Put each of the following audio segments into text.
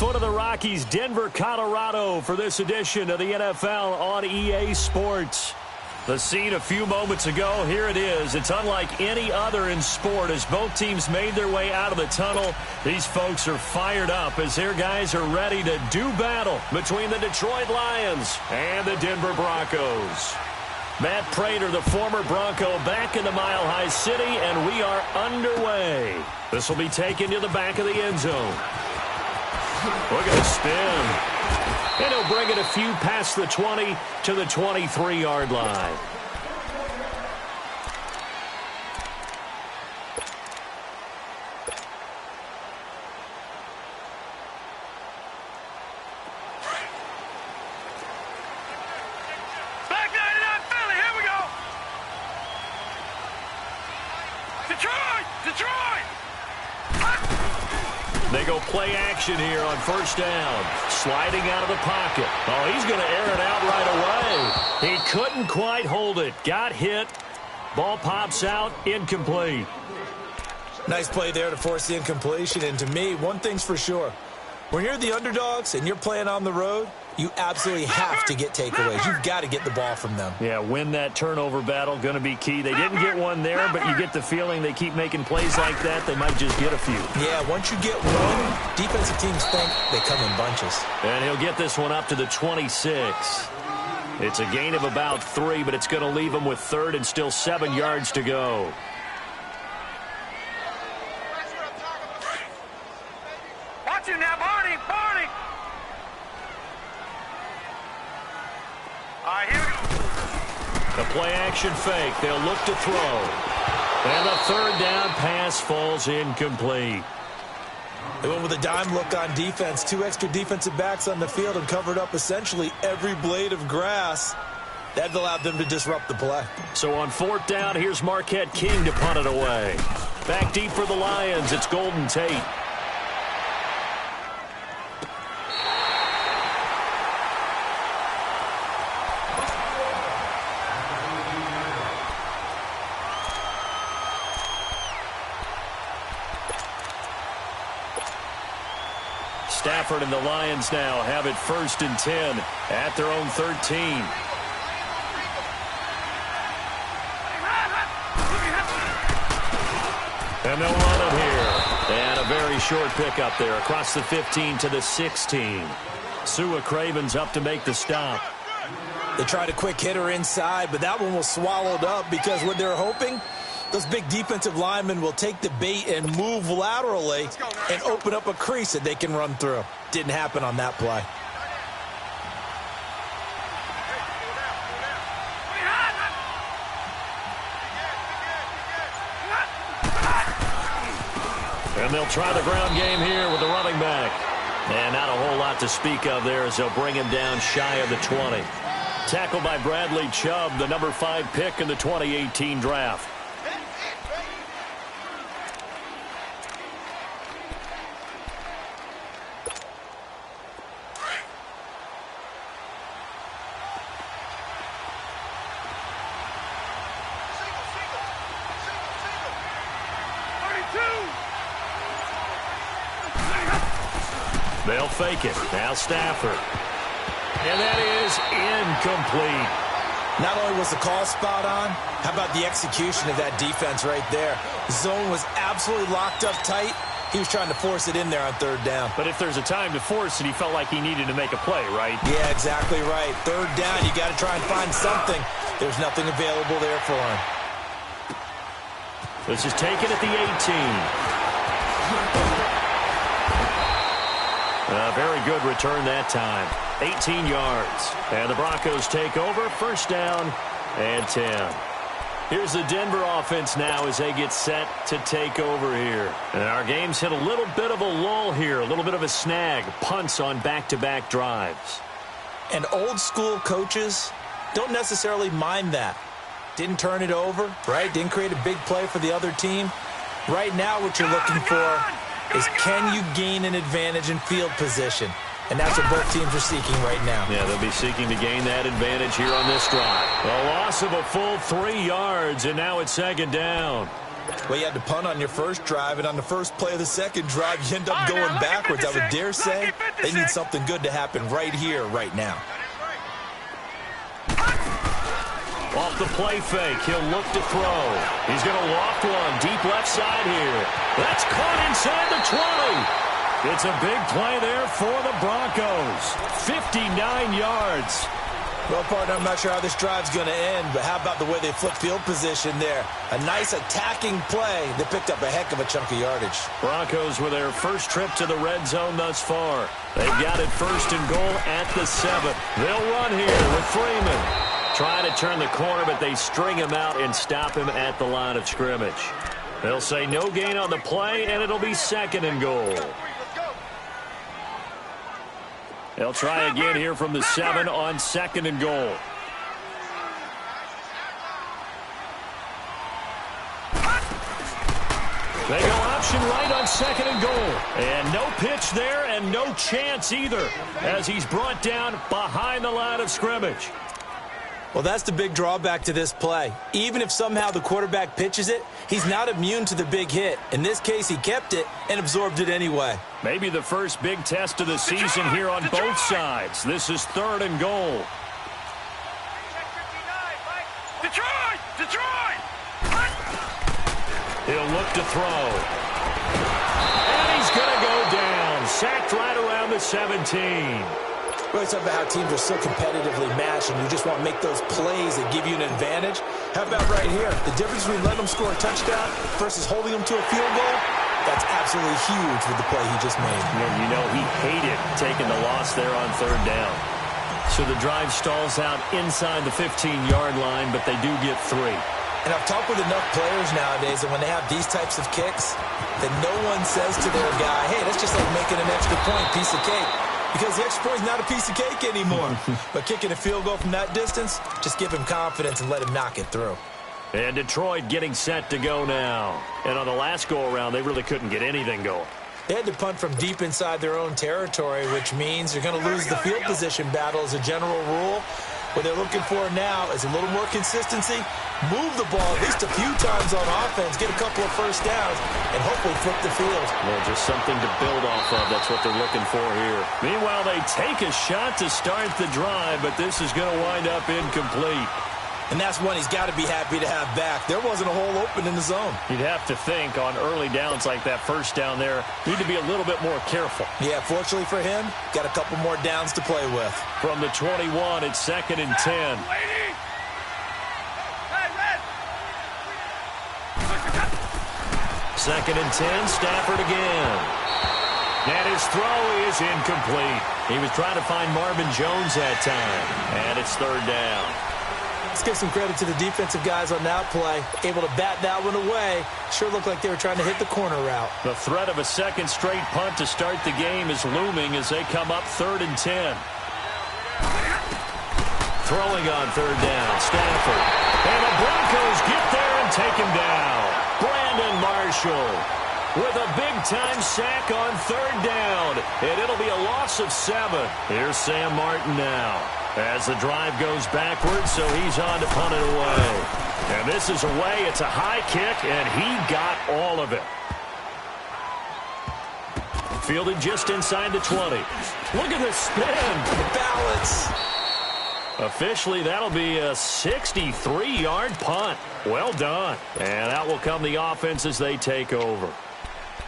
foot of the Rockies, Denver, Colorado, for this edition of the NFL on EA Sports. The scene a few moments ago, here it is. It's unlike any other in sport as both teams made their way out of the tunnel. These folks are fired up as their guys are ready to do battle between the Detroit Lions and the Denver Broncos. Matt Prater, the former Bronco, back in the Mile High City, and we are underway. This will be taken to the back of the end zone. Look at the spin. And he'll bring it a few past the 20 to the 23-yard line. Back 99 Philly, here we go. Detroit! They go play action here on first down. Sliding out of the pocket. Oh, he's going to air it out right away. He couldn't quite hold it. Got hit. Ball pops out. Incomplete. Nice play there to force the incompletion. And to me, one thing's for sure. When you're the underdogs and you're playing on the road, you absolutely have to get takeaways. You've got to get the ball from them. Yeah, win that turnover battle, going to be key. They didn't get one there, but you get the feeling they keep making plays like that, they might just get a few. Yeah, once you get one, defensive teams think they come in bunches. And he'll get this one up to the 26. It's a gain of about 3, but it's going to leave him with third and still 7 yards to go. Watch you now, Barney! All right, here we go. The play-action fake. They'll look to throw. And the third down pass falls incomplete. They went with a dime look on defense. 2 extra defensive backs on the field and covered up essentially every blade of grass. That allowed them to disrupt the play. So on fourth down, here's Marquette King to punt it away. Back deep for the Lions. It's Golden Tate. Stafford and the Lions now have it 1st and 10 at their own 13. And they'll run it here. And a very short pickup there across the 15 to the 16. Sua Craven's up to make the stop. They tried a quick hitter inside, but that one was swallowed up because what they're hoping, those big defensive linemen will take the bait and move laterally and open up a crease that they can run through. Didn't happen on that play. And they'll try the ground game here with the running back. And not a whole lot to speak of there as they'll bring him down shy of the 20. Tackled by Bradley Chubb, the number 5 pick in the 2018 draft. They'll fake it. Now Stafford. And that is incomplete. Not only was the call spot on, how about the execution of that defense right there? The zone was absolutely locked up tight. He was trying to force it in there on third down. But if there's a time to force it, he felt like he needed to make a play, right? Yeah, exactly right. Third down, you got to try and find something. There's nothing available there for him. This is taken at the 18. A very good return that time. 18 yards. And the Broncos take over. First down and 10. Here's the Denver offense now as they get set to take over here. And our game's hit a little bit of a lull here. A little bit of a snag. Punts on back-to-back drives. And old school coaches don't necessarily mind that. Didn't turn it over, right? Didn't create a big play for the other team. Right now what you're looking for is can you gain an advantage in field position? And that's what both teams are seeking right now. Yeah, they'll be seeking to gain that advantage here on this drive. A loss of a full 3 yards, and now it's second down. Well, you had to punt on your first drive, and on the first play of the second drive, you end up going backwards. I would dare say they need something good to happen right here, right now. Off the play fake, he'll look to throw. He's going to loft one deep left side here. That's caught inside the 20. It's a big play there for the Broncos. 59 yards. Well, partner, I'm not sure how this drive's going to end, but how about the way they flip field position there? A nice attacking play. They picked up a heck of a chunk of yardage. Broncos with their first trip to the red zone thus far. They've got it 1st and goal at the 7. They'll run here with Freeman. Trying to turn the corner, but they string him out and stop him at the line of scrimmage. They'll say no gain on the play, and it'll be 2nd and goal. They'll try again here from the 7 on 2nd and goal. They go option right on 2nd and goal. And no pitch there and no chance either as he's brought down behind the line of scrimmage. Well, that's the big drawback to this play. Even if somehow the quarterback pitches it, he's not immune to the big hit. In this case, he kept it and absorbed it anyway. Maybe the first big test of the season here on both sides. This is 3rd and goal. Detroit! Detroit! He'll look to throw. And he's going to go down. Sacked right around the 17. We're talking about how teams are so competitively matched and you just want to make those plays that give you an advantage. How about right here? The difference between letting them score a touchdown versus holding them to a field goal, that's absolutely huge with the play he just made. And you know he hated taking the loss there on 3rd down. So the drive stalls out inside the 15-yard line, but they do get 3. And I've talked with enough players nowadays that when they have these types of kicks, that no one says to their guy, hey, that's just like making an extra point, piece of cake. Because the extra point's not a piece of cake anymore. But kicking a field goal from that distance, just give him confidence and let him knock it through. And Detroit getting set to go now. And on the last go-around, they really couldn't get anything going. They had to punt from deep inside their own territory, which means you're going to lose the field position battle as a general rule. What they're looking for now is a little more consistency, move the ball at least a few times on offense, get a couple of first downs, and hopefully flip the field. Well, just something to build off of. That's what they're looking for here. Meanwhile, they take a shot to start the drive, but this is going to wind up incomplete. And that's one he's got to be happy to have back. There wasn't a hole open in the zone. You'd have to think on early downs like that first down there, need to be a little bit more careful. Yeah, fortunately for him, got a couple more downs to play with. From the 21, it's 2nd and 10. 2nd and 10, Stafford again. And his throw is incomplete. He was trying to find Marvin Jones that time. And it's 3rd down. Let's give some credit to the defensive guys on that play. Able to bat that one away. Sure looked like they were trying to hit the corner route. The threat of a 2nd straight punt to start the game is looming as they come up 3rd and 10. Throwing on 3rd down, Stafford. And the Broncos get there and take him down. Brandon Marshall with a big-time sack on 3rd down. And it'll be a loss of 7. Here's Sam Martin now. As the drive goes backwards, so he's on to punt it away. And this is away. It's a high kick, and he got all of it. Fielded just inside the 20. Look at the spin. The balance. Officially, that'll be a 63-yard punt. Well done. And out will come the offense as they take over.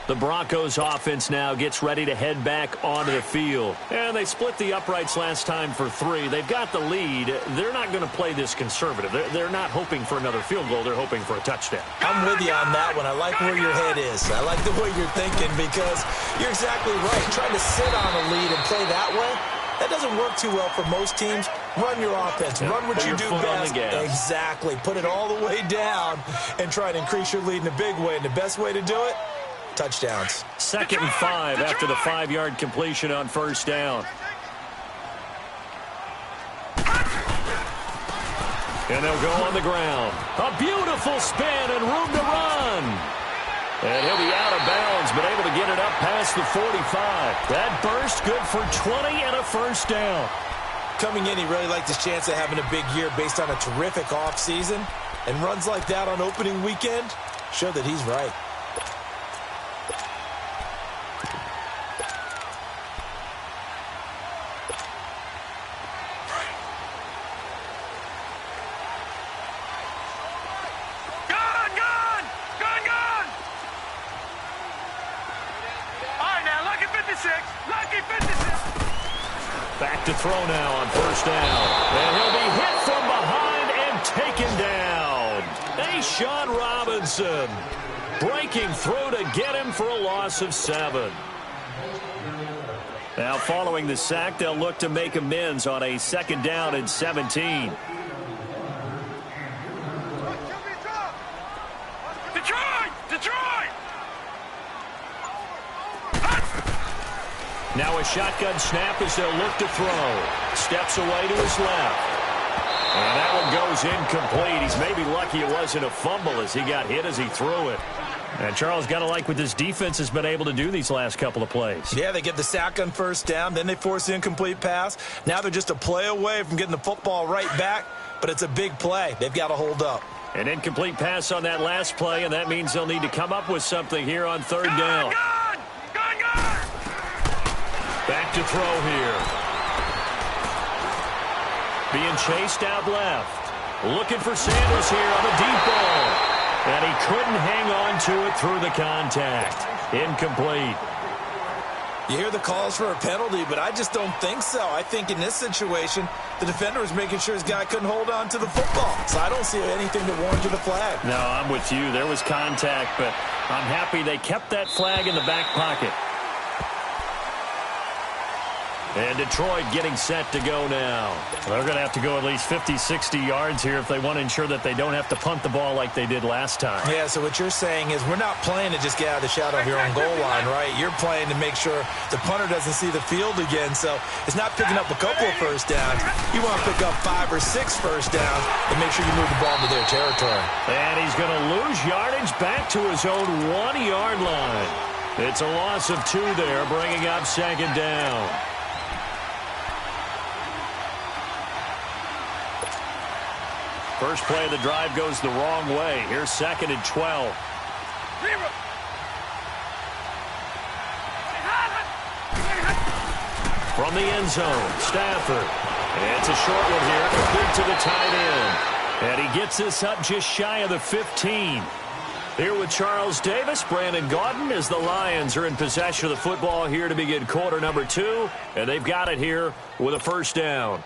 The Broncos offense now gets ready to head back onto the field. And they split the uprights last time for 3. They've got the lead. They're not going to play this conservative. They're not hoping for another field goal. They're hoping for a touchdown. I'm with you on that one. I like where your head is. I like the way you're thinking because you're exactly right. Trying to sit on a lead and play that way, that doesn't work too well for most teams. Run your offense. Run what you do best. Exactly. Put it all the way down and try to increase your lead in a big way. And the best way to do it, touchdowns. 2nd and 5 after the 5-yard completion on 1st down. And they'll go on the ground. A beautiful spin and room to run. And he'll be out of bounds, but able to get it up past the 45. That burst good for 20 and a 1st down. Coming in, he really liked his chance of having a big year based on a terrific offseason. And runs like that on opening weekend, show that he's right. Back to throw now on first down. And he'll be hit from behind and taken down. Sean Robinson breaking through to get him for a loss of 7. Now following the sack, they'll look to make amends on a 2nd down and 17. Now a shotgun snap as they'll look to throw. Steps away to his left. And that one goes incomplete. He's maybe lucky it wasn't a fumble as he got hit as he threw it. And Charles, got to like what this defense has been able to do these last couple of plays. Yeah, they get the sack on first down, then they force the incomplete pass. Now they're just a play away from getting the football right back, but it's a big play. They've got to hold up. An incomplete pass on that last play, and that means they'll need to come up with something here on 3rd down. Back to throw here. Being chased out left. Looking for Sanders here on the deep ball. And he couldn't hang on to it through the contact. Incomplete. You hear the calls for a penalty, but I just don't think so. I think in this situation, the defender was making sure his guy couldn't hold on to the football. So I don't see anything to warrant the flag. No, I'm with you. There was contact, but I'm happy they kept that flag in the back pocket. And Detroit getting set to go now. They're going to have to go at least 50, 60 yards here if they want to ensure that they don't have to punt the ball like they did last time. Yeah, so what you're saying is we're not playing to just get out of the shadow of your own goal line, right? You're playing to make sure the punter doesn't see the field again. So it's not picking up a couple of first downs. You want to pick up 5 or 6 first downs and make sure you move the ball into their territory. And he's going to lose yardage back to his own 1-yard line. It's a loss of 2 there, bringing up 2nd down. First play of the drive goes the wrong way. Here's 2nd and 12. From the end zone, Stafford. And it's a short one here, complete to the tight end. And he gets this up just shy of the 15. Here with Charles Davis, Brandon Gaudin, as the Lions are in possession of the football here to begin quarter number 2. And they've got it here with a first down.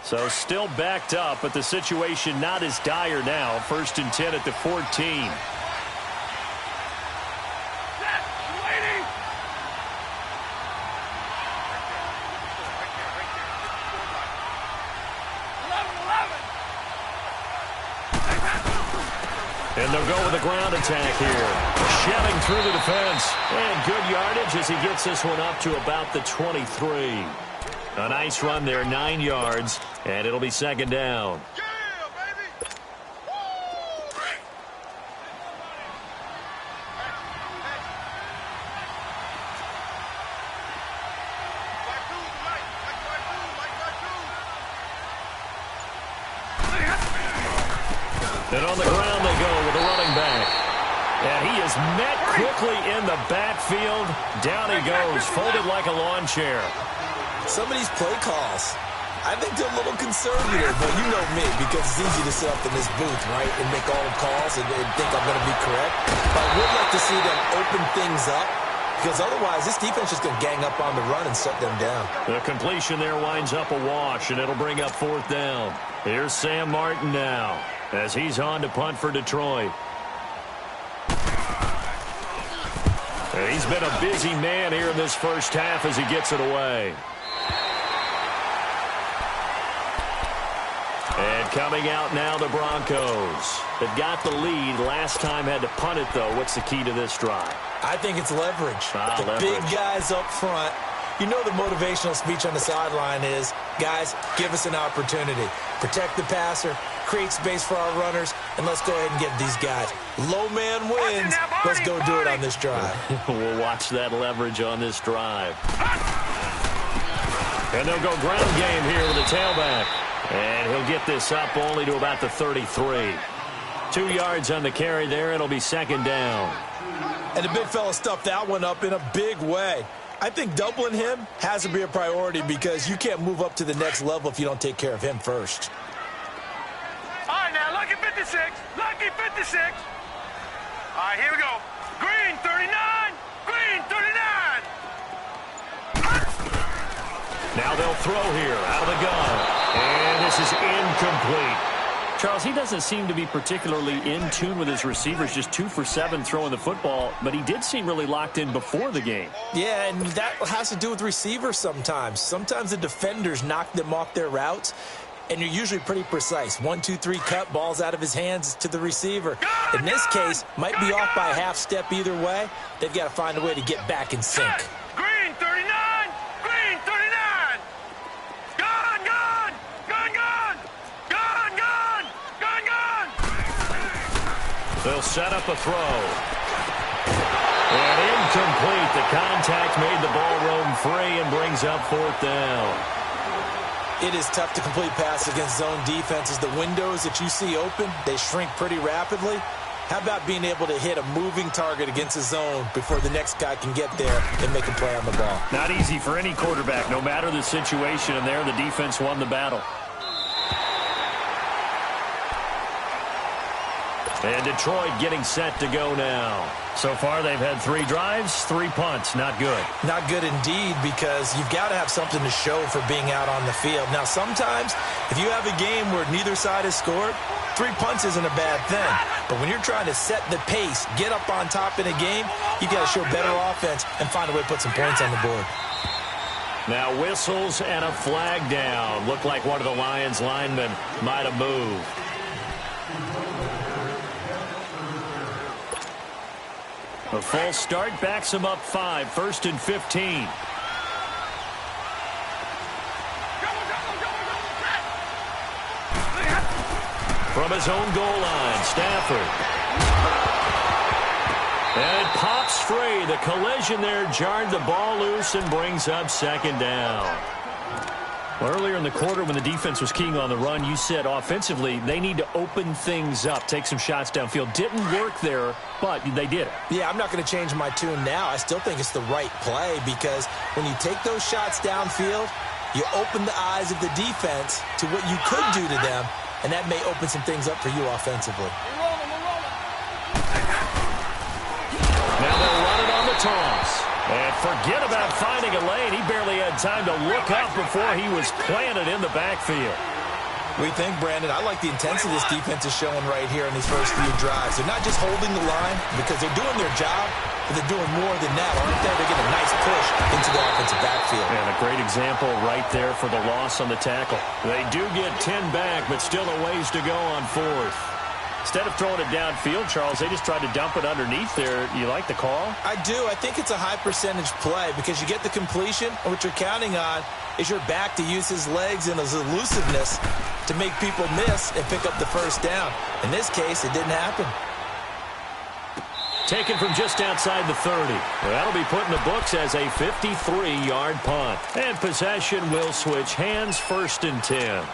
So still backed up, but the situation not as dire now. 1st and 10 at the 14. And they'll go with a ground attack here. Shelling through the defense. And good yardage as he gets this one up to about the 23. A nice run there, 9 yards, and it'll be 2nd down. Yeah, baby! And on the ground they go with a running back. And he is met quickly in the backfield. Down he goes, folded like a lawn chair. Some of these play calls, I think they're a little conservative, but you know me, because it's easy to sit up in this booth, right, and make all the calls and think I'm going to be correct. But I would like to see them open things up, because otherwise this defense is going to gang up on the run and shut them down. The completion there winds up a wash, and it'll bring up 4th down. Here's Sam Martin now, as he's on to punt for Detroit. And he's been a busy man here in this first half as he gets it away. And coming out now, the Broncos. They've got the lead. Last time had to punt it, though. What's the key to this drive? I think it's leverage. The big guys up front. You know the motivational speech on the sideline is, guys, give us an opportunity. Protect the passer, create space for our runners, and let's go ahead and get these guys. Low man wins. Let's go do it on this drive. We'll watch that leverage on this drive. And they'll go ground game here with the tailback. And he'll get this up only to about the 33. 2 yards on the carry there. It'll be second down. And the big fella stuffed that one up in a big way. I think doubling him has to be a priority because you can't move up to the next level if you don't take care of him first. All right, now, lucky 56. Lucky 56. All right, here we go. Green, 39. Green, 39. Now they'll throw here out of the gun. And this is incomplete. Charles, he doesn't seem to be particularly in tune with his receivers, just 2 for 7 throwing the football, but he did seem really locked in before the game. Yeah, and that has to do with receivers sometimes. Sometimes the defenders knock them off their routes, and you're usually pretty precise. 1, 2, 3 cut, balls out of his hands to the receiver. In this case, might be off by a half step either way. They've got to find a way to get back in sync. Green, 39. Green, 39. Gone, gone. Gone, gone. Gone, gone. Gone, gone. They'll set up a throw. And incomplete. The contact made the ball roam free and brings up 4th down. It is tough to complete passes against zone defenses. The windows that you see open, they shrink pretty rapidly. How about being able to hit a moving target against a zone before the next guy can get there and make a play on the ball? Not easy for any quarterback, no matter the situation, and there the defense won the battle. And Detroit getting set to go now. So far, they've had 3 drives, 3 punts. Not good. Not good indeed, because you've got to have something to show for being out on the field. Now, sometimes, if you have a game where neither side has scored, 3 punts isn't a bad thing. But when you're trying to set the pace, get up on top in a game, you got to show better offense and find a way to put some points on the board. Now whistles and a flag down. Looked like one of the Lions linemen might have moved. A false start backs him up 5, 1st and 15. From his own goal line, Stafford. And it pops free. The collision there jarred the ball loose and brings up 2nd down. Well, earlier in the quarter when the defense was keying on the run, you said offensively they need to open things up, take some shots downfield. Didn't work there, but they did it. Yeah, I'm not going to change my tune now. I still think it's the right play because when you take those shots downfield, you open the eyes of the defense to what you could do to them, and that may open some things up for you offensively. Now they'll run it on the toss. And forget about finding a lane. He barely had time to look up before he was planted in the backfield. We think, Brandon, I like the intensity this defense is showing right here in these first few drives. They're not just holding the line because they're doing their job, but they're doing more than that, aren't they? They get a nice push into the offensive backfield. And a great example right there for the loss on the tackle. They do get 10 back, but still a ways to go on 4th. Instead of throwing it downfield, Charles, they just tried to dump it underneath there. You like the call? I do. I think it's a high percentage play because you get the completion, and what you're counting on is your back to use his legs and his elusiveness to make people miss and pick up the first down. In this case, it didn't happen. Taken from just outside the 30. Well, that'll be put in the books as a 53-yard punt. And possession will switch hands, 1st and 10.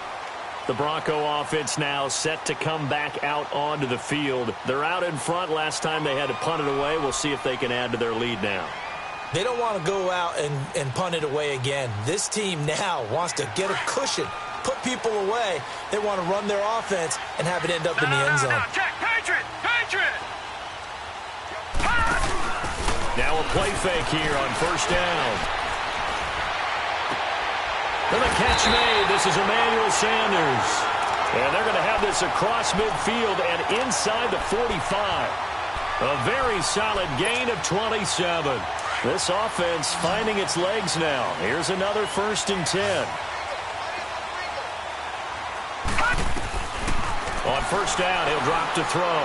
The Bronco offense now set to come back out onto the field. They're out in front. Last time they had to punt it away. We'll see if they can add to their lead now. They don't want to go out and punt it away again. This team now wants to get a cushion, put people away. They want to run their offense and have it end up in the end zone. Check, Patriot! Patriot! Now a play fake here on 1st down. And the catch made. This is Emmanuel Sanders. And they're going to have this across midfield and inside the 45. A very solid gain of 27. This offense finding its legs now. Here's another 1st and 10. On 1st down, he'll drop to throw.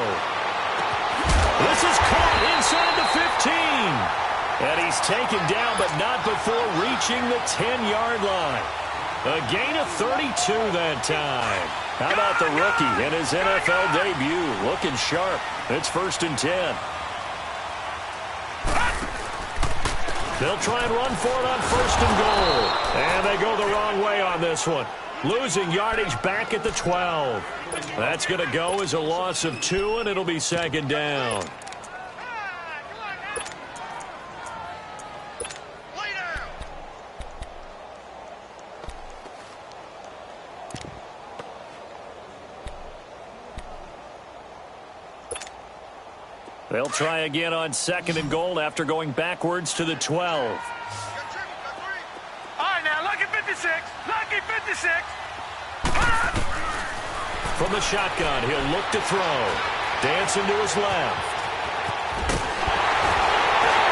This is caught inside the 15. And he's taken down, but not before reaching the 10-yard line. A gain of 32 that time. How about the rookie in his NFL debut? Looking sharp. It's 1st and 10. They'll try and run for it on 1st and goal. And they go the wrong way on this one. Losing yardage back at the 12. That's going to go as a loss of 2, and it'll be 2nd down. They'll try again on 2nd and goal after going backwards to the 12. All right, now, lucky 56. Lucky 56. From the shotgun, he'll look to throw. Dancing to his left.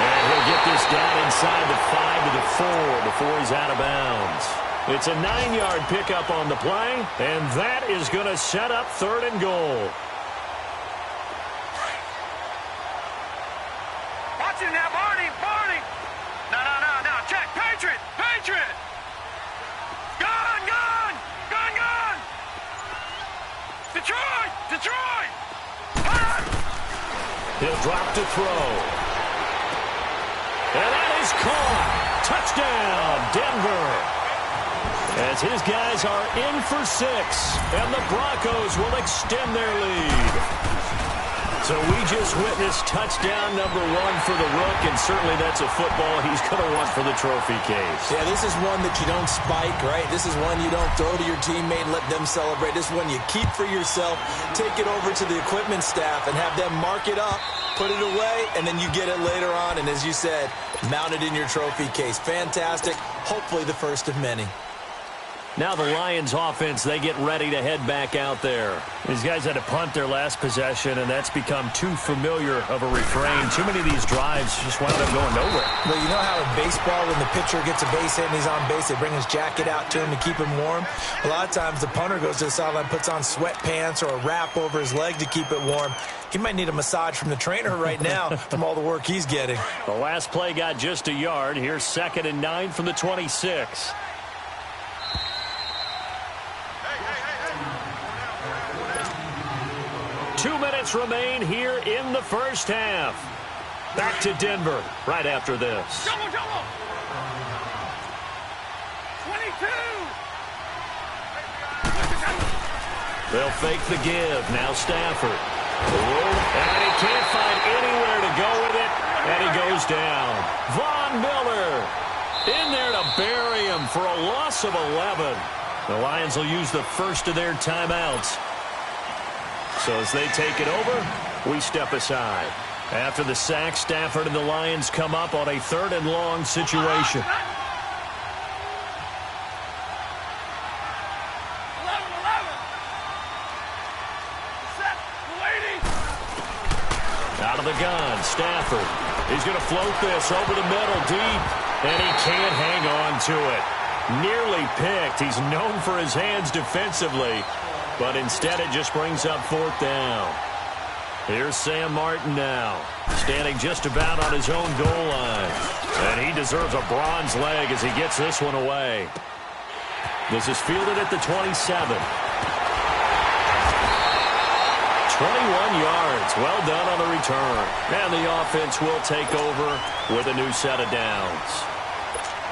And he'll get this down inside the 5 to the 4 before he's out of bounds. It's a 9-yard pickup on the play, and that is going to set up 3rd and goal. Watch it now, Barney. No. Check. Patriot. Gun. Detroit. He'll drop to throw. And that is caught. Touchdown, Denver. As his guys are in for 6, and the Broncos will extend their lead. So we just witnessed touchdown number 1 for the Rook, and certainly that's a football he's going to want for the trophy case. Yeah, this is one that you don't spike, right? This is one you don't throw to your teammate and let them celebrate. This is one you keep for yourself, take it over to the equipment staff, and have them mark it up, put it away, and then you get it later on, and as you said, mount it in your trophy case. Fantastic. Hopefully the first of many. Now the Lions offense, they get ready to head back out there. These guys had to punt their last possession, and that's become too familiar of a refrain. Too many of these drives just wound up going nowhere. Well, you know how in baseball, when the pitcher gets a base hit and he's on base, they bring his jacket out to him to keep him warm? A lot of times the punter goes to the sideline, puts on sweatpants or a wrap over his leg to keep it warm. He might need a massage from the trainer right now from all the work he's getting. The last play got just a yard. Here's 2nd and 9 from the 26. 2 minutes remain here in the first half. Back to Denver right after this. Double. 22. They'll fake the give. Now Stafford. And he can't find anywhere to go with it. And he goes down. Von Miller in there to bury him for a loss of 11. The Lions will use the first of their timeouts. So as they take it over, we step aside. After the sack, Stafford and the Lions come up on a 3rd and long situation. 11. Set. Waiting. Out of the gun, Stafford. He's going to float this over the middle deep, and he can't hang on to it. Nearly picked. He's known for his hands defensively, but instead it just brings up 4th down. Here's Sam Martin now, standing just about on his own goal line. And he deserves a bronze leg as he gets this one away. This is fielded at the 27. 21 yards. Well done on the return. And the offense will take over with a new set of downs.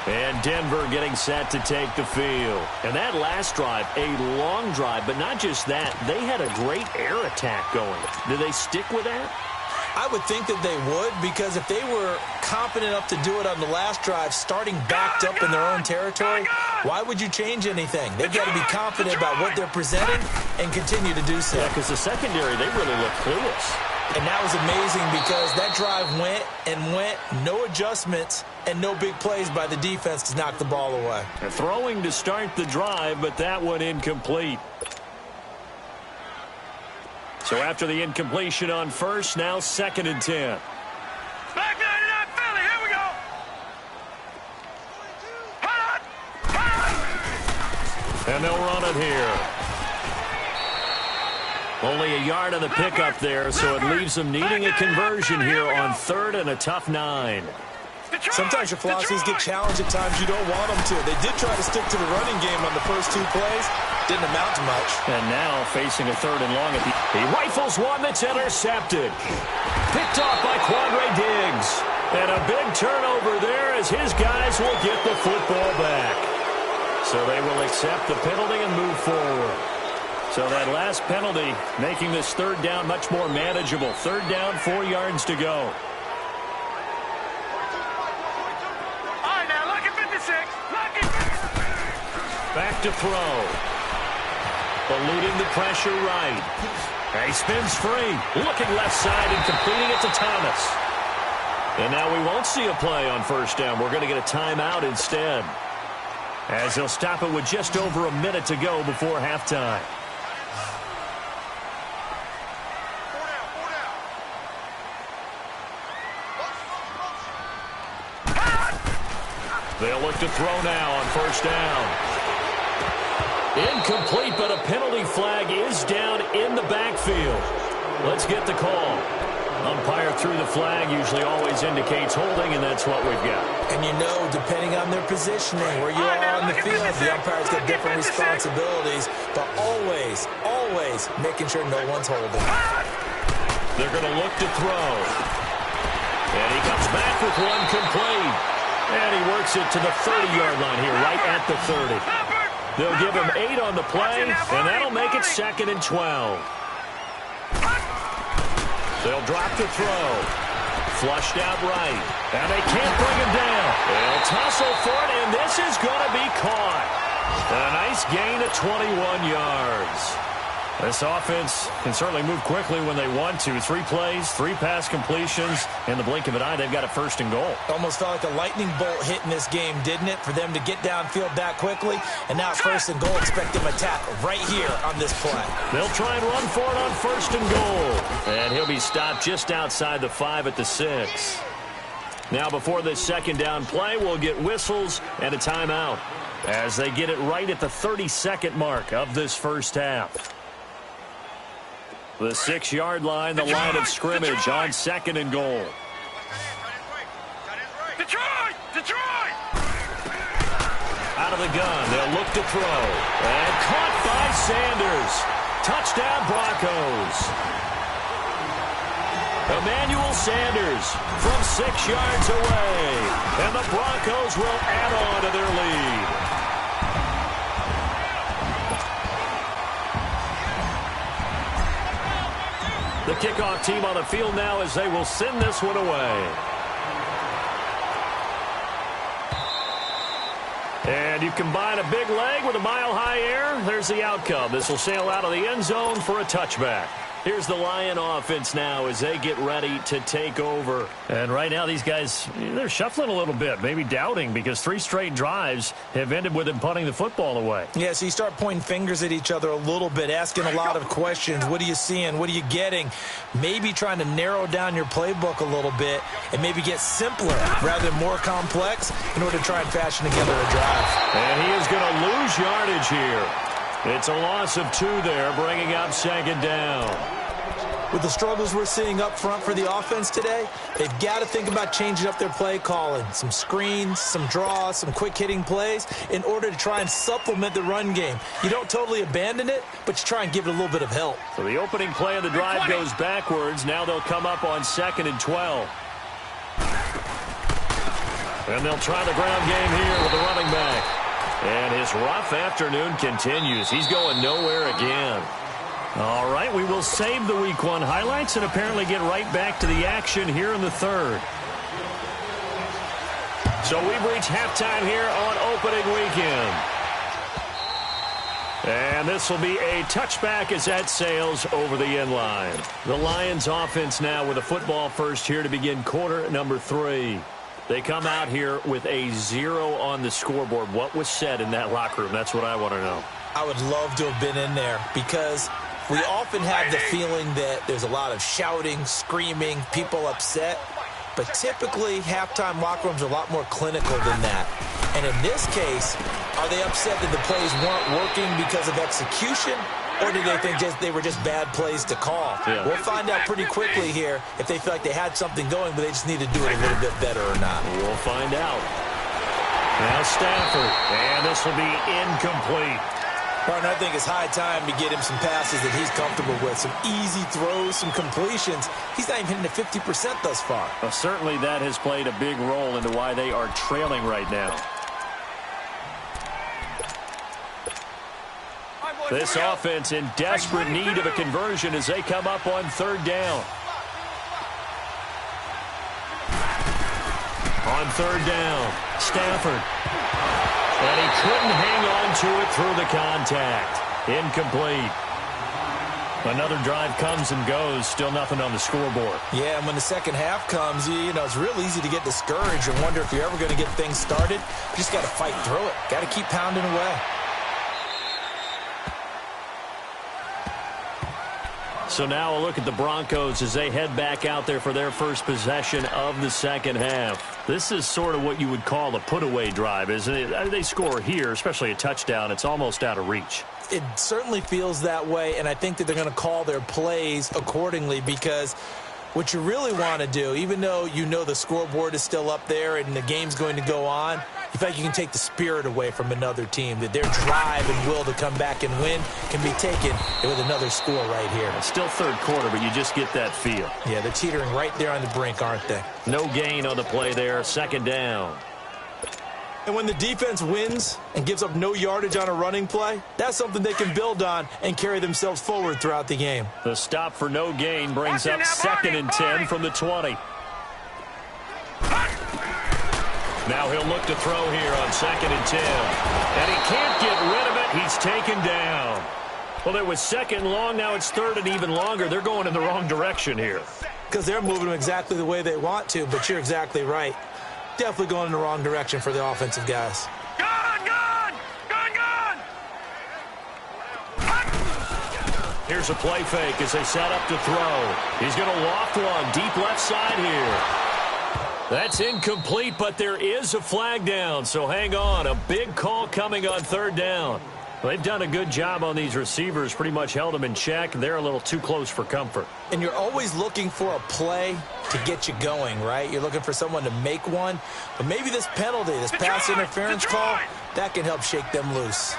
And Denver getting set to take the field. And that last drive, a long drive, but not just that. They had a great air attack going. Do they stick with that? I would think that they would, because if they were confident enough to do it on the last drive, starting backed up in their own territory, why would you change anything? They've got to be confident about what they're presenting and continue to do so. Yeah, because the secondary, they really look clueless. And that was amazing because that drive went and went, no adjustments, and no big plays by the defense to knock the ball away. They're throwing to start the drive, but that one incomplete. So after the incompletion on first, now 2nd and 10. Back 99 Philly, here we go. And they'll run it here. Only a yard on the pickup there, so it leaves them needing a conversion here on 3rd and a tough 9. Sometimes your philosophies get challenged at times you don't want them to. They did try to stick to the running game on the first 2 plays. Didn't amount to much. And now facing a 3rd and long. He rifles one that's intercepted. Picked off by Quandre Diggs. And a big turnover there as his guys will get the football back. So they will accept the penalty and move forward. So that last penalty making this third down much more manageable. Third down, 4 yards to go. All right, now, lucky 56. Lucky 56. Back to throw. Eluding the pressure right. He spins free. Looking left side and completing it to Thomas. And now we won't see a play on first down. We're going to get a timeout instead, as they'll stop it with just over a minute to go before halftime. They'll look to throw now on first down. Incomplete, but a penalty flag is down in the backfield. Let's get the call. Umpire threw the flag, usually always indicates holding, and that's what we've got. And you know, depending on their positioning, where you are on the field, the umpire's got different responsibilities, but always, always making sure no one's holding. They're going to look to throw. And he comes back with one complete. And he works it to the 30-yard line here, right at the 30. They'll give him 8 on the play, and that'll make it 2nd and 12. They'll drop the throw. Flushed out right. And they can't bring him down. They'll tussle for it, and this is going to be caught. A nice gain of 21 yards. This offense can certainly move quickly when they want to. 3 plays, 3 pass completions. In the blink of an eye, they've got a 1st and goal. Almost felt like a lightning bolt hit in this game, didn't it? For them to get downfield that quickly. And now 1st and goal. Expect them to tackle right here on this play. They'll try and run for it on 1st and goal. And he'll be stopped just outside the 5 at the 6. Now before this 2nd down play, we'll get whistles and a timeout as they get it right at the 32nd mark of this first half. The 6-yard line, the line of scrimmage on 2nd and goal. Detroit! Detroit! Out of the gun, they'll look to throw. And caught by Sanders. Touchdown Broncos. Emmanuel Sanders from 6 yards away. And the Broncos will add on to their lead. The kickoff team on the field now as they will send this one away. And you combine a big leg with a mile-high air, there's the outcome. This will sail out of the end zone for a touchback. Here's the Lion offense now as they get ready to take over. And right now these guys, they're shuffling a little bit, maybe doubting, because 3 straight drives have ended with them punting the football away. Yeah, so you start pointing fingers at each other a little bit, asking a lot of questions. What are you seeing? What are you getting? Maybe trying to narrow down your playbook a little bit and maybe get simpler rather than more complex in order to try and fashion together a drive. And he is going to lose yardage here. It's a loss of 2 there, bringing up 2nd down. With the struggles we're seeing up front for the offense today, they've got to think about changing up their play calling. Some screens, some draws, some quick-hitting plays in order to try and supplement the run game. You don't totally abandon it, but you try and give it a little bit of help. So the opening play of the drive goes backwards. Now they'll come up on 2nd and 12. And they'll try the ground game here with the running back. And his rough afternoon continues. He's going nowhere again. All right, we will save the Week 1 highlights and apparently get right back to the action here in the 3rd. So we've reached halftime here on opening weekend. And this will be a touchback as that sails over the end line. The Lions offense now with a football first here to begin quarter number 3. They come out here with a 0 on the scoreboard. What was said in that locker room? That's what I want to know. I would love to have been in there because we often have the feeling that there's a lot of shouting, screaming, people upset. But typically, halftime locker rooms are a lot more clinical than that. And in this case, are they upset that the plays weren't working because of execution? Or do they think they were just bad plays to call? Yeah. We'll find out pretty quickly here if they feel like they had something going, but they just need to do it a little bit better or not. We'll find out. Now Stafford, and this will be incomplete. Partner, I think it's high time to get him some passes that he's comfortable with, some easy throws, some completions. He's not even hitting at 50% thus far. Well, certainly that has played a big role into why they are trailing right now. This offense in desperate need of a conversion as they come up on third down. On third down, Stafford. And he couldn't hang on to it through the contact. Incomplete. Another drive comes and goes. Still nothing on the scoreboard. Yeah, and when the second half comes, you know, it's real easy to get discouraged and wonder if you're ever going to get things started. You just got to fight through it. Got to keep pounding away. So now a look at the Broncos as they head back out there for their first possession of the second half. This is sort of what you would call a put-away drive, isn't it? They score here, especially a touchdown. It's almost out of reach. It certainly feels that way, and I think that they're going to call their plays accordingly because what you really want to do, even though you know the scoreboard is still up there and the game's going to go on, you feel like you can take the spirit away from another team, that their drive and will to come back and win can be taken with another score right here. It's still third quarter, but you just get that feel. Yeah, they're teetering right there on the brink, aren't they? No gain on the play there, second down. And when the defense wins and gives up no yardage on a running play, that's something they can build on and carry themselves forward throughout the game. The stop for no gain brings up second and 10 from the 20. Now he'll look to throw here on second and 10. And he can't get rid of it. He's taken down. Well, it was second long. Now it's third and even longer. They're going in the wrong direction here. Because they're moving them exactly the way they want to, but you're exactly right. Definitely going in the wrong direction for the offensive guys. Gone, gone! Gone, gone! Here's a play fake as they set up to throw. He's going to loft one deep left side here. That's incomplete, but there is a flag down, so hang on. A big call coming on third down. Well, they've done a good job on these receivers, pretty much held them in check. They're a little too close for comfort. And you're always looking for a play to get you going, right? You're looking for someone to make one. But maybe this penalty, this pass interference call, that can help shake them loose.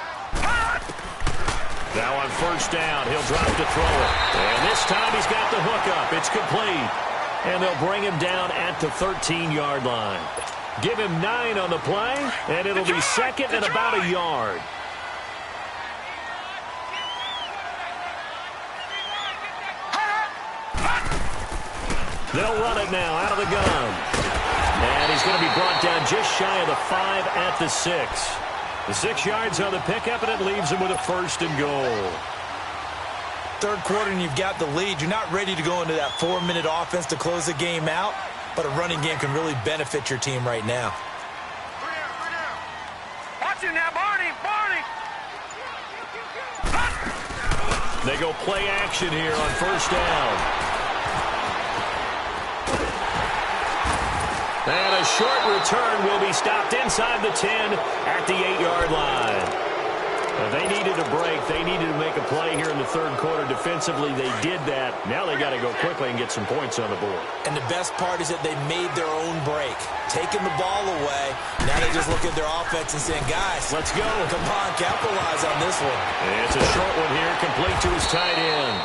Now on first down, he'll drop to throw it. And this time he's got the hook up. It's complete. And they'll bring him down at the 13-yard line. Give him 9 on the play, and it'll be second and about a yard. They'll run it now out of the gun. And he's going to be brought down just shy of the 5 at the 6. The 6 yards on the pickup, and it leaves him with a first and goal. Third quarter and you've got the lead. You're not ready to go into that 4-minute offense to close the game out, but a running game can really benefit your team right now. Watch him now, Barney! Barney! They go play action here on first down. And a short return will be stopped inside the 10 at the 8-yard line. They needed a break. They needed to make a play here in the third quarter. Defensively, they did that. Now they got to go quickly and get some points on the board. And the best part is that they made their own break. Taking the ball away. Now they just look at their offense and saying, guys, let's go. Come on, capitalize on this one. It's a short one here, complete to his tight end.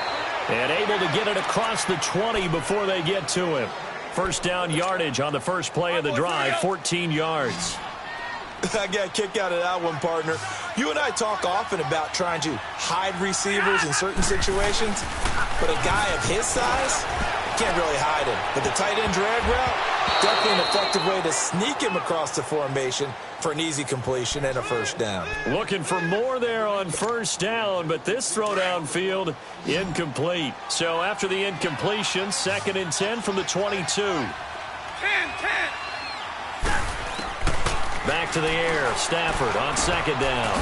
And able to get it across the 20 before they get to him. First down yardage on the first play of the drive, 14 yards. I got a kick out of that one, partner. You and I talk often about trying to hide receivers in certain situations, but a guy of his size can't really hide him. But the tight end drag route, definitely an effective way to sneak him across the formation for an easy completion and a first down. Looking for more there on first down, but this throw downfield incomplete. So after the incompletion, second and 10 from the 22. 10. Back to the air, Stafford on second down.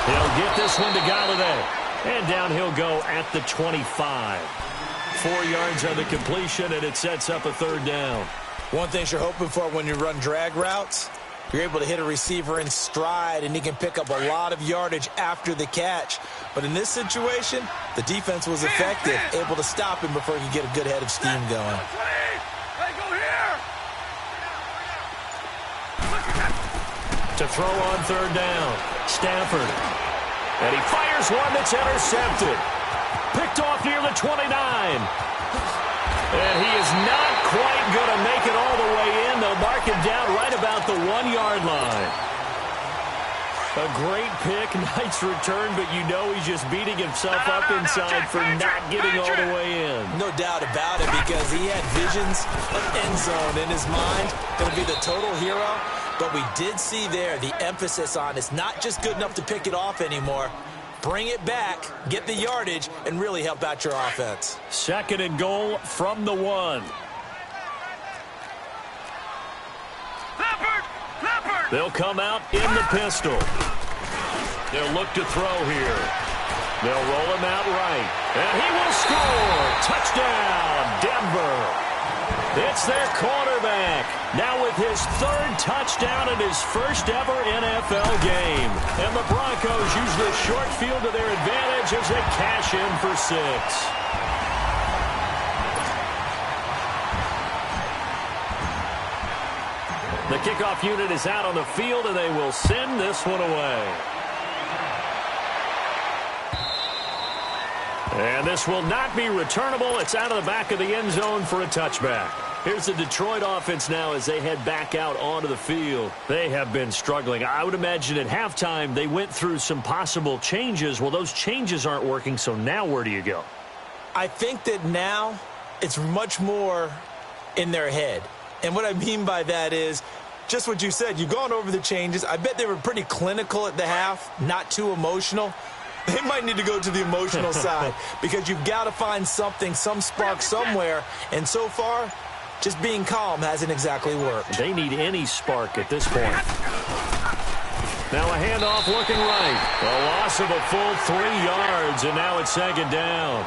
He'll get this one to Galladay. And down he'll go at the 25. 4 yards on the completion, and it sets up a third down. One thing you're hoping for when you run drag routes, you're able to hit a receiver in stride, and he can pick up a lot of yardage after the catch. But in this situation, the defense was effective, able to stop him before he could get a good head of steam going. To throw on third down, Stafford. And he fires one that's intercepted. Picked off near the 29. And he is not quite going to make it all the way in. They'll mark him down right about the 1-yard line. A great pick, nice return, but you know he's just beating himself up inside for not getting all the way in. No doubt about it, because he had visions of end zone in his mind. Going to be the total hero. But we did see there the emphasis on it's not just good enough to pick it off anymore. Bring it back, get the yardage, and really help out your offense. 2nd and goal from the 1. They'll come out in the pistol. They'll look to throw here. They'll roll him out right. And he will score. Touchdown, Denver. It's their quarterback. Now with his 3rd touchdown in his first ever NFL game. And the Broncos use the short field to their advantage as they cash in for 6. The kickoff unit is out on the field, and they will send this one away. And this will not be returnable. It's out of the back of the end zone for a touchback. Here's the Detroit offense now as they head back out onto the field. They have been struggling. I would imagine at halftime they went through some possible changes. Well, those changes aren't working, so now where do you go? I think that now it's much more in their head. And what I mean by that is just what you said. You've gone over the changes. I bet they were pretty clinical at the half, not too emotional. They might need to go to the emotional side because you've got to find something, some spark somewhere. And so far, just being calm hasn't exactly worked. They need any spark at this point. Now a handoff looking right. A loss of a full 3 yards, and now it's 2nd down.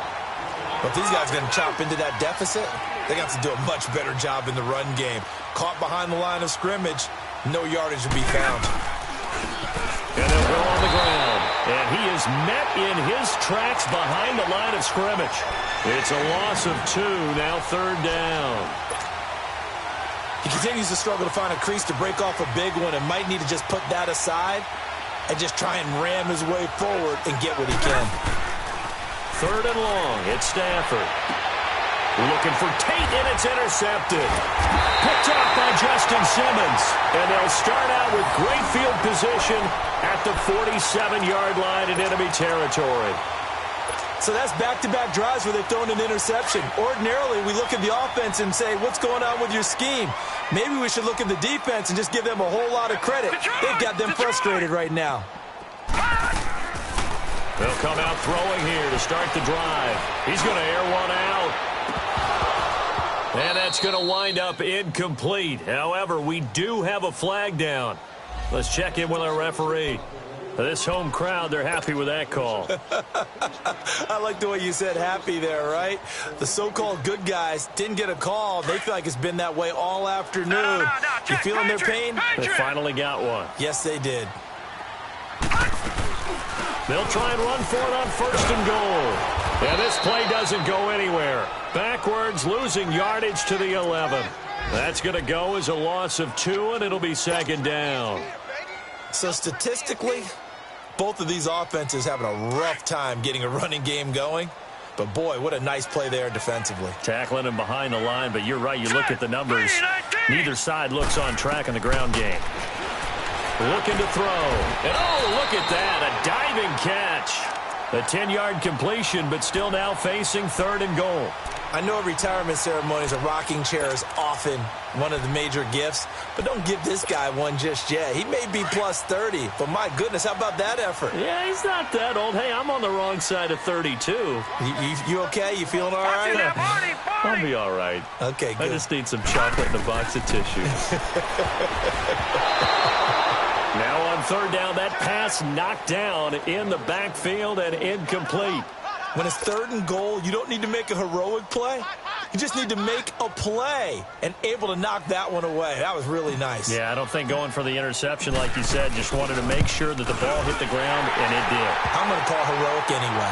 But these guys are going to chop into that deficit. They got to do a much better job in the run game. Caught behind the line of scrimmage, no yardage to be found. And they'll go on the ground. And he is met in his tracks behind the line of scrimmage. It's a loss of 2, now 3rd down. He continues to struggle to find a crease to break off a big one and might need to just put that aside and just try and ram his way forward and get what he can. 3rd and long. It's Stafford. Looking for Tate, and it's intercepted. Picked off by Justin Simmons. And they'll start out with great field position at the 47-yard line in enemy territory. So that's back-to-back drives where they've thrown an interception. Ordinarily, we look at the offense and say, what's going on with your scheme? Maybe we should look at the defense and just give them a whole lot of credit. They've got them frustrated right now. They'll come out throwing here to start the drive. He's going to air one out. And that's going to wind up incomplete. However, we do have a flag down. Let's check in with our referee. This home crowd, they're happy with that call. I like the way you said happy there, right? The so-called good guys didn't get a call. They feel like it's been that way all afternoon. You feeling their pain? They finally got one. Yes, they did. They'll try and run for it on 1st and goal. And this play doesn't go anywhere. Backwards, losing yardage to the 11. That's going to go as a loss of 2, and it'll be 2nd down. So statistically, both of these offenses having a rough time getting a running game going. But, boy, what a nice play there defensively. Tackling him behind the line, but you're right. You look at the numbers. Neither side looks on track in the ground game. Looking to throw. And, oh, look at that. A diving catch. A 10-yard completion, but still now facing 3rd and goal. I know at retirement ceremonies, a rocking chair is often one of the major gifts, but don't give this guy one just yet. He may be plus 30, but my goodness, how about that effort? Yeah, he's not that old. Hey, I'm on the wrong side of 32. You okay? You feeling all right? I'll be all right. Okay, good. I just need some chocolate and a box of tissues. Now on 3rd down, that pass knocked down in the backfield and incomplete. When it's 3rd and goal, you don't need to make a heroic play. You just need to make a play and able to knock that one away. That was really nice. Yeah, I don't think going for the interception, like you said, just wanted to make sure that the ball hit the ground, and it did. I'm going to call heroic anyway.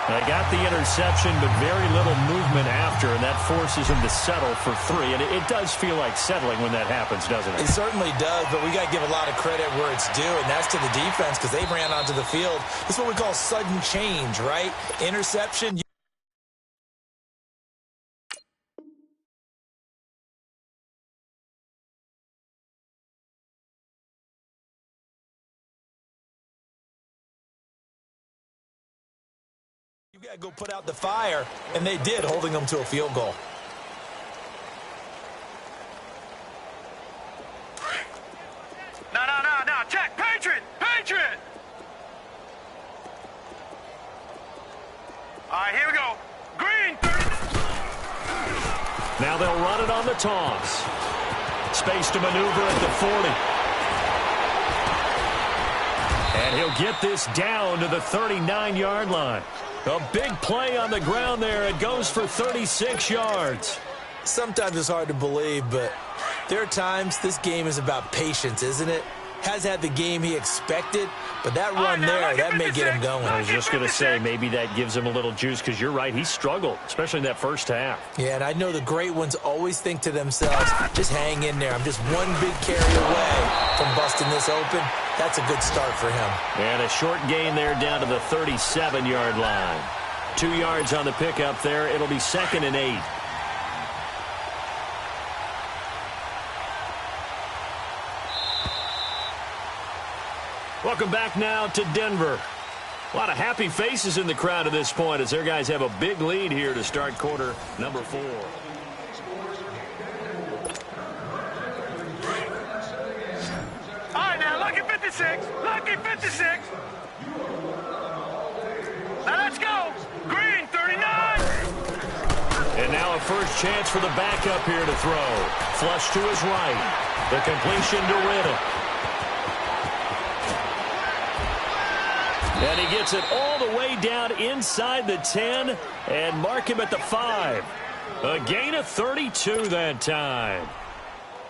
They got the interception, but very little movement after, and that forces them to settle for 3. And it does feel like settling when that happens, doesn't it? It certainly does, but we got to give a lot of credit where it's due, and that's to the defense because they ran onto the field. This is what we call sudden change, right? Interception. You got to go put out the fire, and they did, holding them to a field goal. No, check, Patriot! All right, here we go. Green, 30. Now they'll run it on the toss. Space to maneuver at the 40. And he'll get this down to the 39-yard line. A big play on the ground there. It goes for 36 yards. Sometimes it's hard to believe, but there are times this game is about patience, isn't it? Has had the game he expected, but that run there, that may get him going. I was just going to say, maybe that gives him a little juice because you're right, he struggled, especially in that first half. Yeah, and I know the great ones always think to themselves, just hang in there. I'm just one big carry away from busting this open. That's a good start for him. And a short gain there down to the 37-yard line. 2 yards on the pickup there. It'll be 2nd and 8. Welcome back now to Denver. A lot of happy faces in the crowd at this point as their guys have a big lead here to start quarter number 4. All right, now, lucky 56. Now, let's go. Green, 39. And now a first chance for the backup here to throw. Flush to his right. The completion to Riddle. And he gets it all the way down inside the 10 and mark him at the 5. A gain of 32 that time.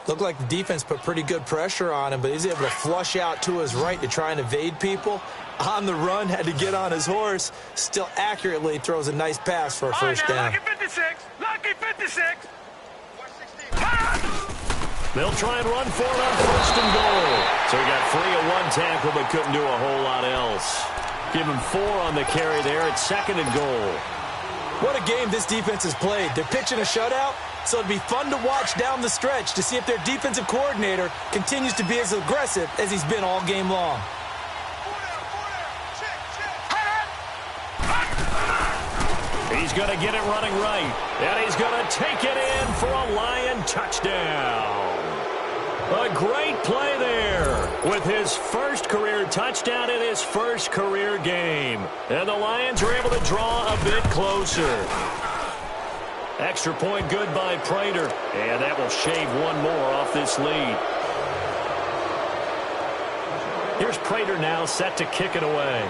Looked like the defense put pretty good pressure on him, but he's able to flush out to his right to try and evade people. On the run, had to get on his horse. Still accurately throws a nice pass for a first down. Lucky 56. They'll try and run for it on 1st and goal. So he got free of 1 tackle but couldn't do a whole lot else. Give him 4 on the carry there at 2nd and goal. What a game this defense has played. They're pitching a shutout, so it'd be fun to watch down the stretch to see if their defensive coordinator continues to be as aggressive as he's been all game long. He's going to get it running right, and he's going to take it in for a Lion touchdown. A great play there with his first career touchdown in his first career game. And the Lions are able to draw a bit closer. Extra point good by Prater, and that will shave 1 more off this lead. Here's Prater now set to kick it away.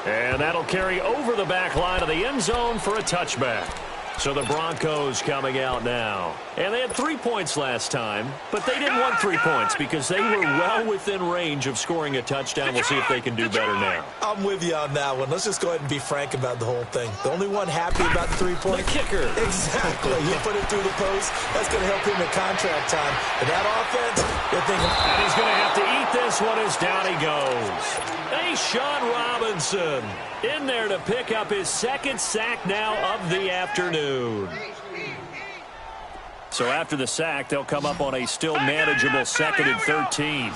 And that'll carry over the back line of the end zone for a touchback. So the Broncos coming out now. And they had 3 points last time, but they didn't want 3 points because they were well within range of scoring a touchdown. We'll see if they can do better now. I'm with you on that one. Let's just go ahead and be frank about the whole thing. The only one happy about the 3-point. The kicker. Exactly. You put it through the post. That's going to help him in contract time. But that offense, they're thinking. And he's going to have to eat this one as down he goes. Hey, Sean Robinson in there to pick up his 2nd sack now of the afternoon. So after the sack, they'll come up on a still manageable 2nd and 13.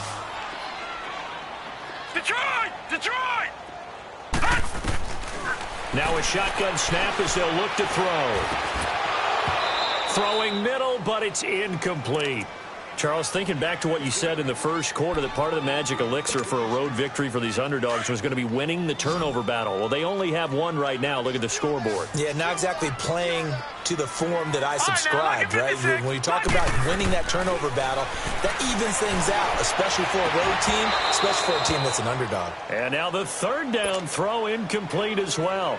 Detroit! Now a shotgun snap as they'll look to throw. Throwing middle, but it's incomplete. Charles, thinking back to what you said in the first quarter, that part of the magic elixir for a road victory for these underdogs was going to be winning the turnover battle. Well, they only have 1 right now. Look at the scoreboard. Yeah, not exactly playing to the form that I subscribed, right? When you talk about winning that turnover battle, that evens things out, especially for a road team, especially for a team that's an underdog. And now the 3rd down throw incomplete as well.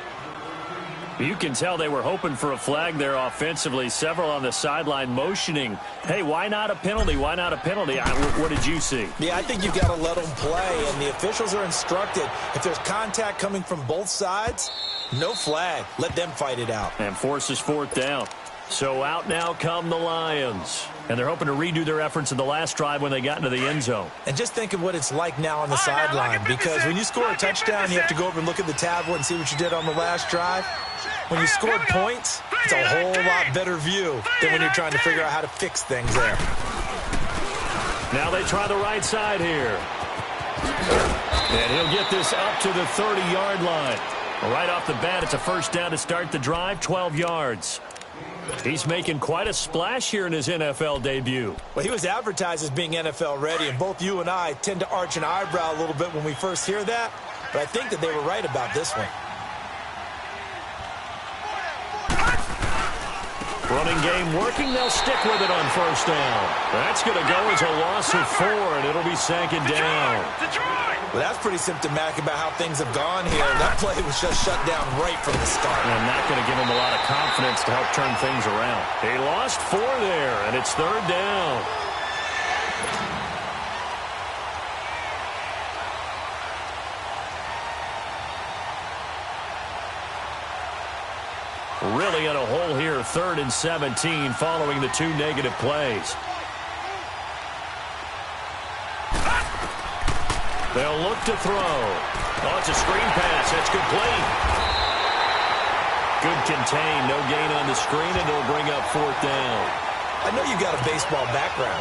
You can tell they were hoping for a flag there offensively. Several on the sideline motioning, hey, why not a penalty? Why not a penalty? What did you see? Yeah, I think you've got to let them play, and the officials are instructed. If there's contact coming from both sides, no flag. Let them fight it out. And forces fourth down. So out now come the Lions. And they're hoping to redo their efforts in the last drive when they got into the end zone. And just think of what it's like now on the sideline, because when you score a touchdown, you have to go over and look at the tablet and see what you did on the last drive. When you score points, it's a whole lot better view than when you're trying to figure out how to fix things there. Now they try the right side here. And he'll get this up to the 30-yard line. Right off the bat, it's a first down to start the drive, 12 yards. He's making quite a splash here in his NFL debut. Well, he was advertised as being NFL ready, and both you and I tend to arch an eyebrow a little bit when we first hear that, but I think that they were right about this one. Running game working. They'll stick with it on first down. That's going to go as a loss of 4, and it'll be second down. Well, that's pretty symptomatic about how things have gone here. That play was just shut down right from the start. And not going to give him a lot of confidence to help turn things around. He lost 4 there, and it's third down. Really in a hole here, 3rd and 17 following the 2 negative plays. They'll look to throw. Oh, it's a screen pass. That's complete. Good contain. No gain on the screen, and it'll bring up 4th down. I know you've got a baseball background,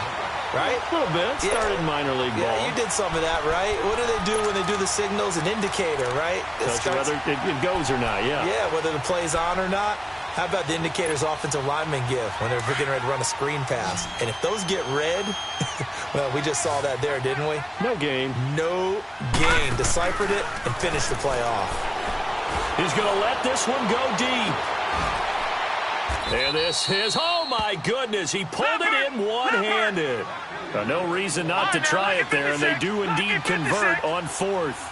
right? A little bit. Started minor league ball. Yeah, you did some of that, right? What do they do when they do the signals? An indicator, right? Tells you whether it goes or not, yeah. Yeah, whether the play's on or not. How about the indicators offensive linemen give when they're getting ready to run a screen pass? And if those get red, well, we just saw that there, didn't we? No gain. No gain. Deciphered it and finished the play off. He's going to let this one go deep. And this is, oh my goodness, he pulled it in one-handed. No reason not to try it there, and they do indeed convert on 4th.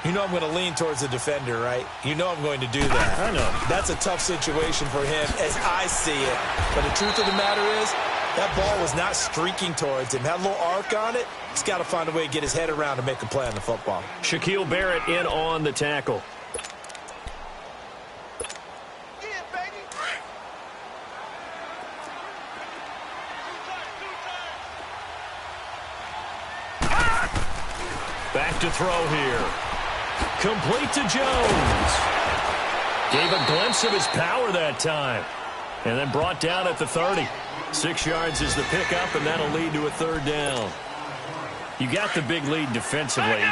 You know I'm going to lean towards the defender, right? You know I'm going to do that. I know. That's a tough situation for him as I see it. But the truth of the matter is, that ball was not streaking towards him. Had a little arc on it. He's got to find a way to get his head around and make a play on the football. Shaquille Barrett in on the tackle. Back to throw here. Complete to Jones. Gave a glimpse of his power that time. And then brought down at the 30. 6 yards is the pickup, and that'll lead to a 3rd down. You got the big lead defensively.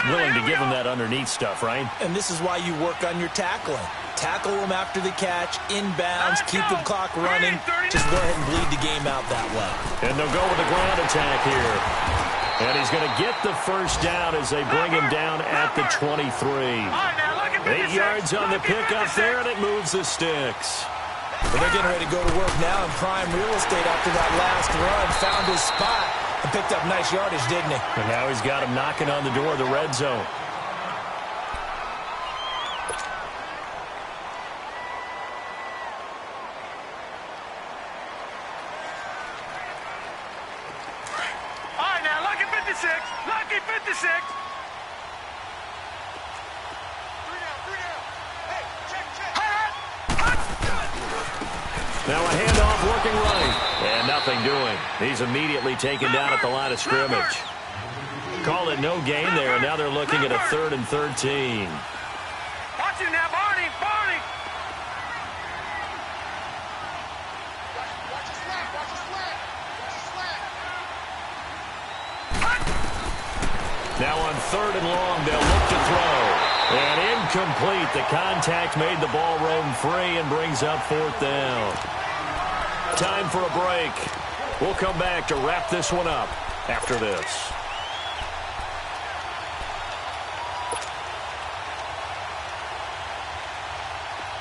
Willing to give him that underneath stuff, right? And this is why you work on your tackling. Tackle them after the catch, inbounds, keep the clock running. Just go ahead and bleed the game out that way. And they'll go with a ground attack here. And he's going to get the first down as they bring him down at the 23. 8 yards on the pickup there, and it moves the sticks. Well, they're getting ready to go to work now in prime real estate after that last run. Found his spot and picked up nice yardage, didn't he? And now he's got him knocking on the door of the red zone. Lucky 56. Now a handoff working right. And nothing doing. He's immediately taken down at the line of scrimmage. Call it no gain there, and now they're looking at a 3rd and 13. Watch it now, Barney. Now on 3rd and long, they'll look to throw. And incomplete. The contact made the ball roam free and brings up 4th down. Time for a break. We'll come back to wrap this one up after this.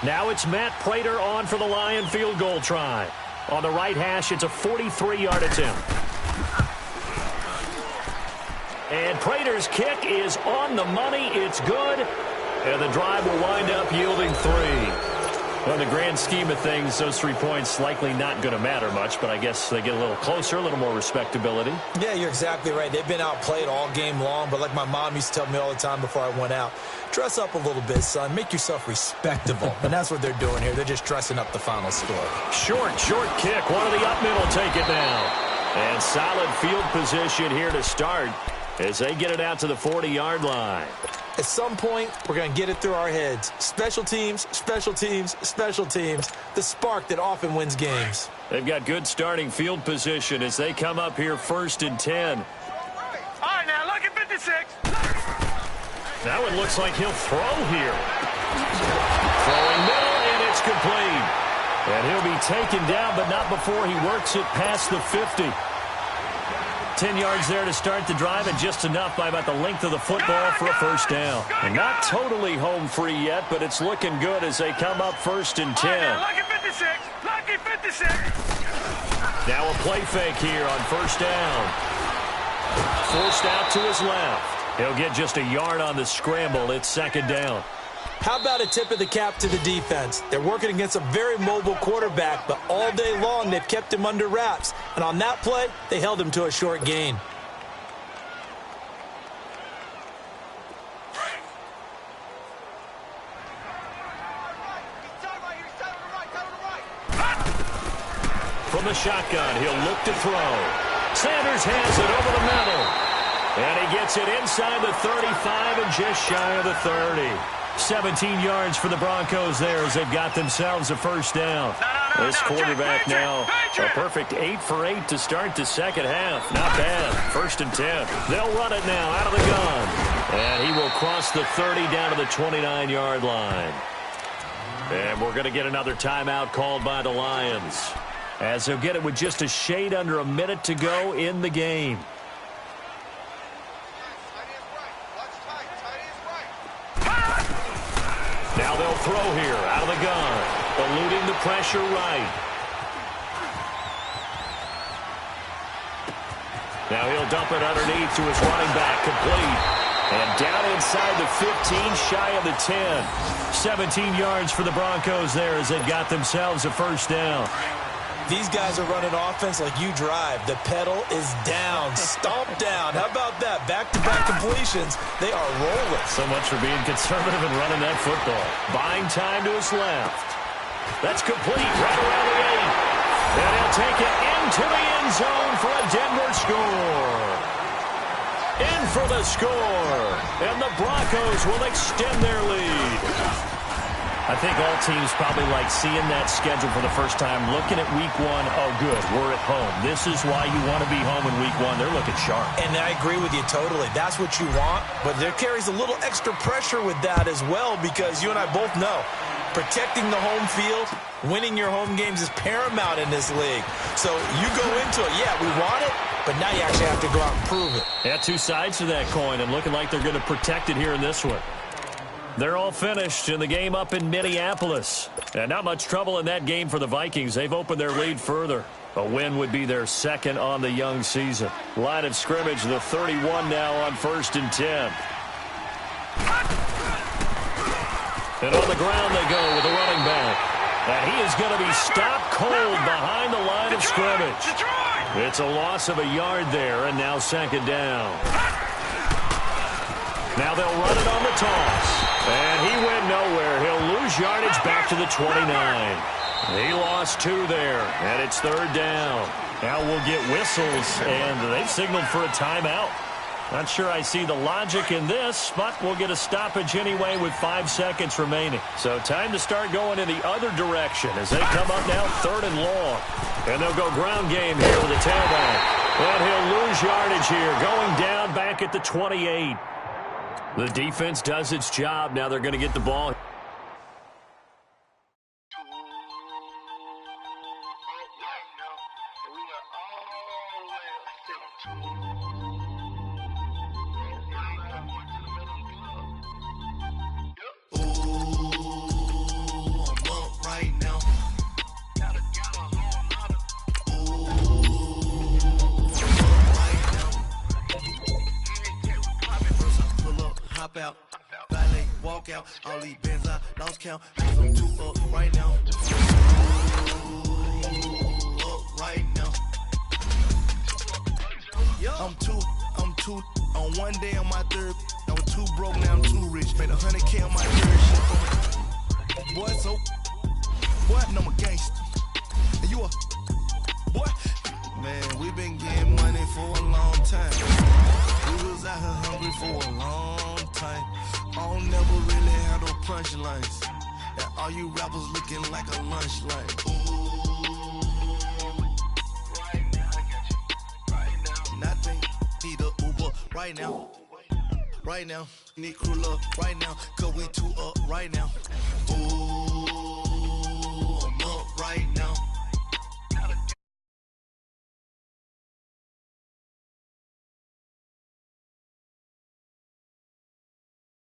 Now it's Matt Prater on for the Lion field goal try. On the right hash, it's a 43-yard attempt. And Prater's kick is on the money. It's good. And the drive will wind up yielding 3. Well, in the grand scheme of things, those 3 points likely not going to matter much, but I guess they get a little closer, a little more respectability. Yeah, you're exactly right. They've been outplayed all game long, but like my mom used to tell me all the time before I went out, dress up a little bit, son. Make yourself respectable. And that's what they're doing here. They're just dressing up the final score. Short kick. One of the up middle take it down. And solid field position here to start as they get it out to the 40-yard line. At some point, we're going to get it through our heads. Special teams, special teams, special teams. The spark that often wins games. They've got good starting field position as they come up here 1st and 10. All right, now, look at 56. That one looks like he'll throw here. Throwing middle, and it's complete. And he'll be taken down, but not before he works it past the 50. 10 yards there to start the drive, and just enough by about the length of the football for a first down. And not totally home free yet, but it's looking good as they come up 1st and 10. Right, now, lucky 56. Lucky 56. Now a play fake here on first down. Forced out to his left. He'll get just a yard on the scramble. It's 2nd down. How about a tip of the cap to the defense? They're working against a very mobile quarterback, but all day long they've kept him under wraps. And on that play, they held him to a short gain. From the shotgun, he'll look to throw. Sanders has it over the middle. And he gets it inside the 35 and just shy of the 30. 17 yards for the Broncos there as they've got themselves a first down. This quarterback now a perfect 8 for 8 to start the second half. Not bad. 1st and 10. They'll run it now out of the gun. And he will cross the 30 down to the 29-yard line. And we're going to get another timeout called by the Lions, as they'll get it with just a shade under a minute to go in the game. Now they'll throw here out of the gun, eluding the pressure right. Now he'll dump it underneath to his running back, complete. And down inside the 15, shy of the 10. 17 yards for the Broncos there as they've got themselves a first down. These guys are running offense like you drive. The pedal is down, stomp down. How about that? Back-to-back completions. They are rolling. So much for being conservative and running that football. Buying time to his left. That's complete right around the 8. And he'll take it into the end zone for a Denver score. In for the score. And the Broncos will extend their lead. I think all teams probably like seeing that schedule for the first time, looking at week 1. Oh, good, we're at home. This is why you want to be home in week 1. They're looking sharp. And I agree with you totally. That's what you want, but there carries a little extra pressure with that as well, because you and I both know protecting the home field, winning your home games is paramount in this league. So you go into it, yeah, we want it, but now you actually have to go out and prove it. Yeah, 2 sides to that coin, and looking like they're going to protect it here in this one. They're all finished in the game up in Minneapolis. And not much trouble in that game for the Vikings. They've opened their lead further. A win would be their 2nd on the young season. Line of scrimmage, the 31 now on 1st and 10. And on the ground they go with the running back. And he is going to be stopped cold behind the line of scrimmage. It's a loss of a yard there, and now 2nd down. Now they'll run it on the toss. And he went nowhere. He'll lose yardage back to the 29. He lost 2 there, and it's 3rd down. Now we'll get whistles, and they've signaled for a timeout. Not sure I see the logic in this, but we'll get a stoppage anyway with 5 seconds remaining. So time to start going in the other direction as they come up now 3rd and long. And they'll go ground game here with the tailback. And he'll lose yardage here, going down back at the 28. The defense does its job. Now they're going to get the ball. Out, valet, walk out, all these Benz out, lost count, 'cause I'm too up right now. Up right now. I'm too on one day on my third. I was too broke, now I'm too rich. Made 100K on my third shit. Boy, so boy, no, I'm a gangster. And you a boy? Man, we been getting money for a long time. We was out here hungry for a long time. I don't never really have no punchlines. And all you rappers looking like a lunch line. Right now, I got you. Right now. Nothing, need a Uber right now. Right now, need crew love right now. 'Cause we too up right now. Ooh.